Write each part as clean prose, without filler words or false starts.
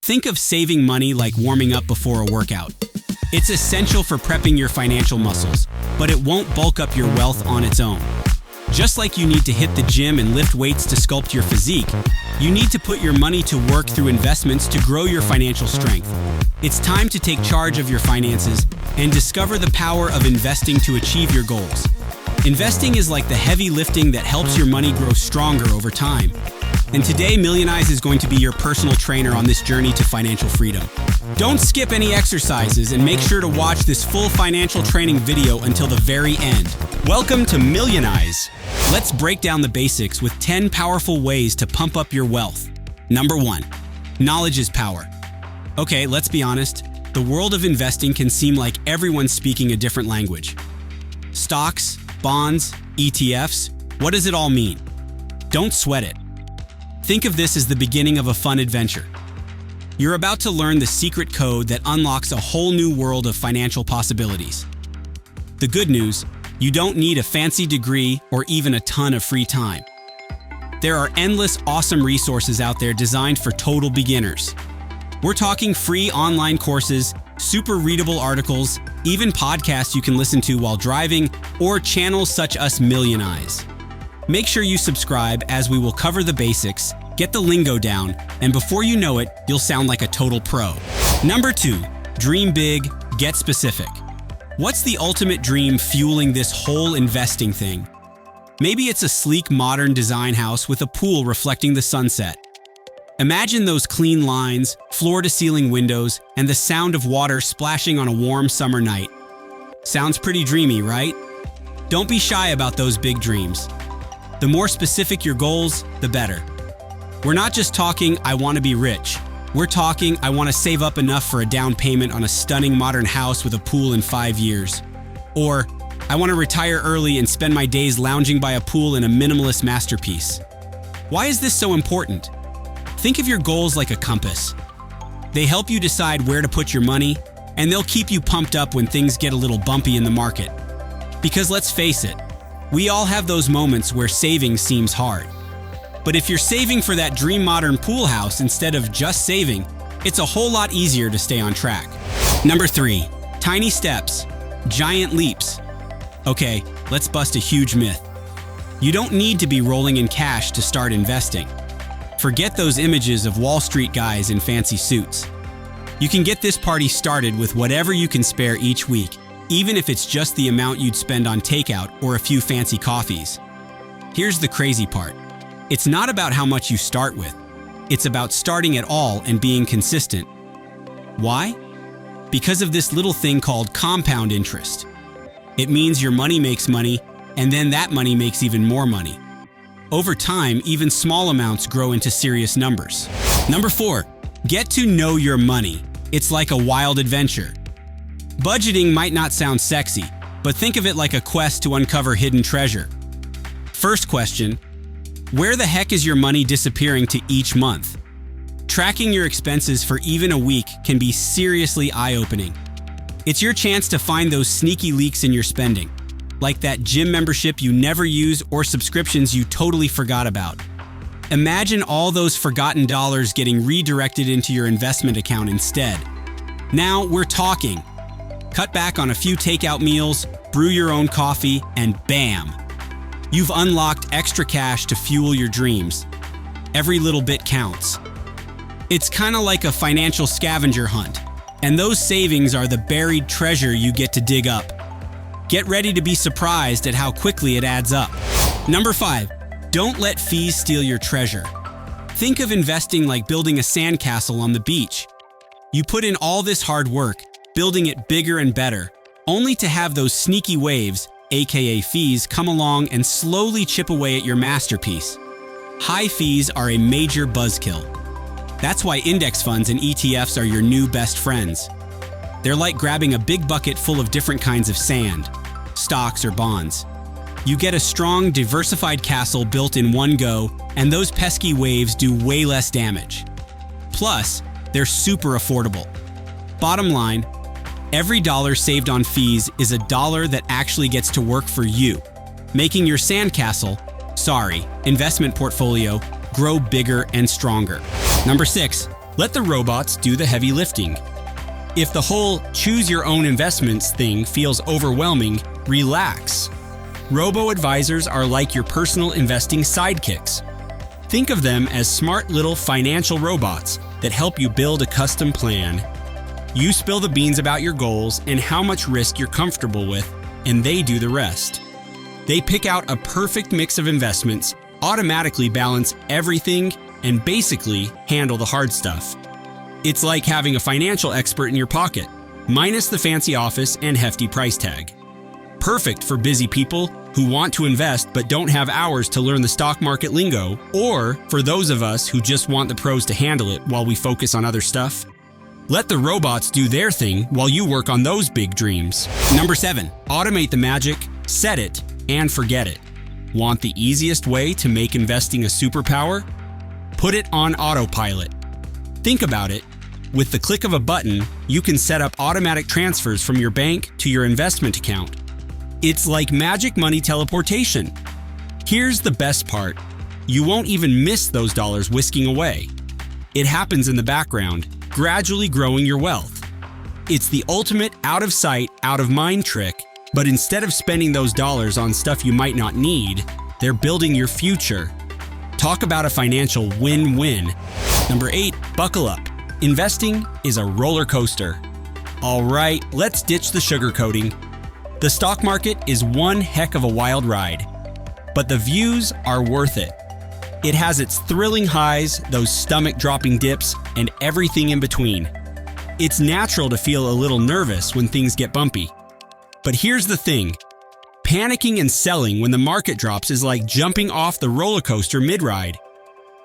Think of saving money like warming up before a workout. It's essential for prepping your financial muscles, but it won't bulk up your wealth on its own. Just like you need to hit the gym and lift weights to sculpt your physique, you need to put your money to work through investments to grow your financial strength. It's time to take charge of your finances and discover the power of investing to achieve your goals. Investing is like the heavy lifting that helps your money grow stronger over time. And today, Millionize is going to be your personal trainer on this journey to financial freedom. Don't skip any exercises and make sure to watch this full financial training video until the very end. Welcome to Millionize. Let's break down the basics with 10 powerful ways to pump up your wealth. Number 1. Knowledge is power. Okay, let's be honest. The world of investing can seem like everyone's speaking a different language. Stocks, bonds, ETFs, what does it all mean? Don't sweat it. Think of this as the beginning of a fun adventure. You're about to learn the secret code that unlocks a whole new world of financial possibilities. The good news, you don't need a fancy degree or even a ton of free time. There are endless awesome resources out there designed for total beginners. We're talking free online courses, super readable articles, even podcasts you can listen to while driving, or channels such as Millionize. Make sure you subscribe as we will cover the basics, get the lingo down, and before you know it, you'll sound like a total pro. Number 2, dream big, get specific. What's the ultimate dream fueling this whole investing thing? Maybe it's a sleek modern design house with a pool reflecting the sunset. Imagine those clean lines, floor-to-ceiling windows, and the sound of water splashing on a warm summer night. Sounds pretty dreamy, right? Don't be shy about those big dreams. The more specific your goals, the better. We're not just talking, I want to be rich. We're talking, I want to save up enough for a down payment on a stunning modern house with a pool in 5 years. Or, I want to retire early and spend my days lounging by a pool in a minimalist masterpiece. Why is this so important? Think of your goals like a compass. They help you decide where to put your money, and they'll keep you pumped up when things get a little bumpy in the market. Because let's face it, we all have those moments where saving seems hard. But if you're saving for that dream modern pool house instead of just saving, it's a whole lot easier to stay on track. Number 3, tiny steps, giant leaps. Okay, let's bust a huge myth. You don't need to be rolling in cash to start investing. Forget those images of Wall Street guys in fancy suits. You can get this party started with whatever you can spare each week, even if it's just the amount you'd spend on takeout or a few fancy coffees. Here's the crazy part. It's not about how much you start with. It's about starting at all and being consistent. Why? Because of this little thing called compound interest. It means your money makes money, and then that money makes even more money. Over time, even small amounts grow into serious numbers. Number 4, get to know your money. It's like a wild adventure. Budgeting might not sound sexy, but think of it like a quest to uncover hidden treasure. First question, where the heck is your money disappearing to each month? Tracking your expenses for even a week can be seriously eye-opening. It's your chance to find those sneaky leaks in your spending, like that gym membership you never use or subscriptions you totally forgot about. Imagine all those forgotten dollars getting redirected into your investment account instead. Now we're talking. Cut back on a few takeout meals, brew your own coffee, and bam! You've unlocked extra cash to fuel your dreams. Every little bit counts. It's kind of like a financial scavenger hunt, and those savings are the buried treasure you get to dig up. Get ready to be surprised at how quickly it adds up. Number 5, don't let fees steal your treasure. Think of investing like building a sandcastle on the beach. You put in all this hard work, building it bigger and better, only to have those sneaky waves, aka fees, come along and slowly chip away at your masterpiece. High fees are a major buzzkill. That's why index funds and ETFs are your new best friends. They're like grabbing a big bucket full of different kinds of sand, stocks or bonds. You get a strong, diversified castle built in one go, and those pesky waves do way less damage. Plus, they're super affordable. Bottom line, every dollar saved on fees is a dollar that actually gets to work for you, making your investment portfolio grow bigger and stronger. Number 6, Let the robots do the heavy lifting. If the whole choose your own investments thing feels overwhelming, relax. Robo-advisors are like your personal investing sidekicks. Think of them as smart little financial robots that help you build a custom plan. You spill the beans about your goals and how much risk you're comfortable with, and they do the rest. They pick out a perfect mix of investments, automatically balance everything, and basically handle the hard stuff. It's like having a financial expert in your pocket, minus the fancy office and hefty price tag. Perfect for busy people who want to invest but don't have hours to learn the stock market lingo, or for those of us who just want the pros to handle it while we focus on other stuff. Let the robots do their thing while you work on those big dreams. Number 7, automate the magic, set it, and forget it. Want the easiest way to make investing a superpower? Put it on autopilot. Think about it. With the click of a button, you can set up automatic transfers from your bank to your investment account. It's like magic money teleportation. Here's the best part. You won't even miss those dollars whisking away. It happens in the background, gradually growing your wealth. It's the ultimate out of sight, out of mind trick, but instead of spending those dollars on stuff you might not need, they're building your future. Talk about a financial win-win. Number 8, buckle up. Investing is a roller coaster. All right, let's ditch the sugarcoating. The stock market is one heck of a wild ride, but the views are worth it. It has its thrilling highs, those stomach-dropping dips, and everything in between. It's natural to feel a little nervous when things get bumpy. But here's the thing. Panicking and selling when the market drops is like jumping off the roller coaster mid-ride.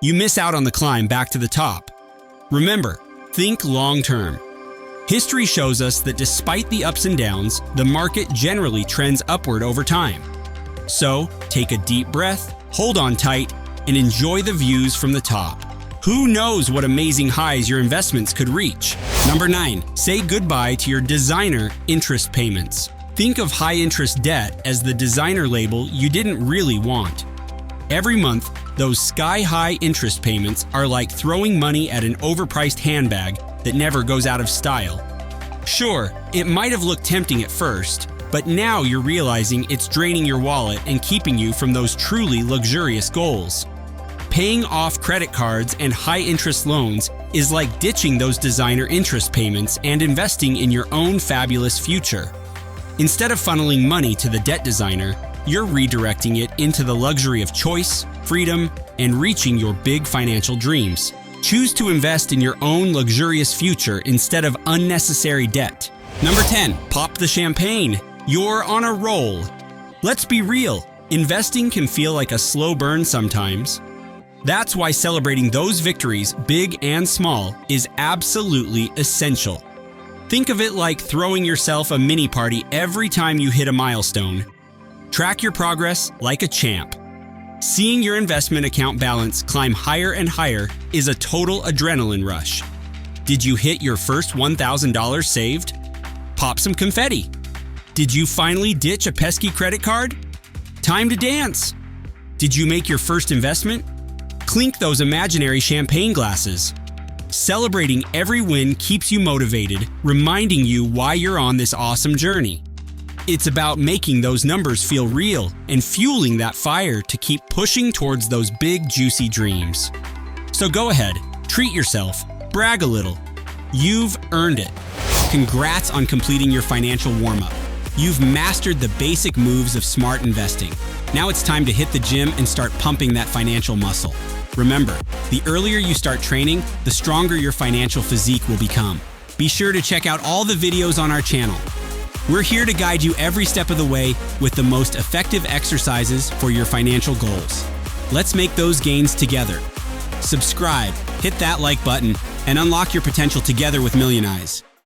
You miss out on the climb back to the top. Remember, think long-term. History shows us that despite the ups and downs, the market generally trends upward over time. So, take a deep breath, hold on tight, and enjoy the views from the top. Who knows what amazing highs your investments could reach? Number 9, say goodbye to your designer interest payments. Think of high-interest debt as the designer label you didn't really want. Every month, those sky-high interest payments are like throwing money at an overpriced handbag that never goes out of style. Sure, it might have looked tempting at first, but now you're realizing it's draining your wallet and keeping you from those truly luxurious goals. Paying off credit cards and high-interest loans is like ditching those designer interest payments and investing in your own fabulous future. Instead of funneling money to the debt designer, you're redirecting it into the luxury of choice, freedom, and reaching your big financial dreams. Choose to invest in your own luxurious future instead of unnecessary debt. Number 10, pop the champagne. You're on a roll. Let's be real, investing can feel like a slow burn sometimes. That's why celebrating those victories, big and small, is absolutely essential. Think of it like throwing yourself a mini party every time you hit a milestone. Track your progress like a champ. Seeing your investment account balance climb higher and higher is a total adrenaline rush. Did you hit your first $1,000 saved? Pop some confetti. Did you finally ditch a pesky credit card? Time to dance. Did you make your first investment? Clink those imaginary champagne glasses. Celebrating every win keeps you motivated, reminding you why you're on this awesome journey. It's about making those numbers feel real and fueling that fire to keep pushing towards those big, juicy dreams. So go ahead, treat yourself, brag a little. You've earned it. Congrats on completing your financial warm-up. You've mastered the basic moves of smart investing. Now it's time to hit the gym and start pumping that financial muscle. Remember, the earlier you start training, the stronger your financial physique will become. Be sure to check out all the videos on our channel. We're here to guide you every step of the way with the most effective exercises for your financial goals. Let's make those gains together. Subscribe, hit that like button, and unlock your potential together with Millionize.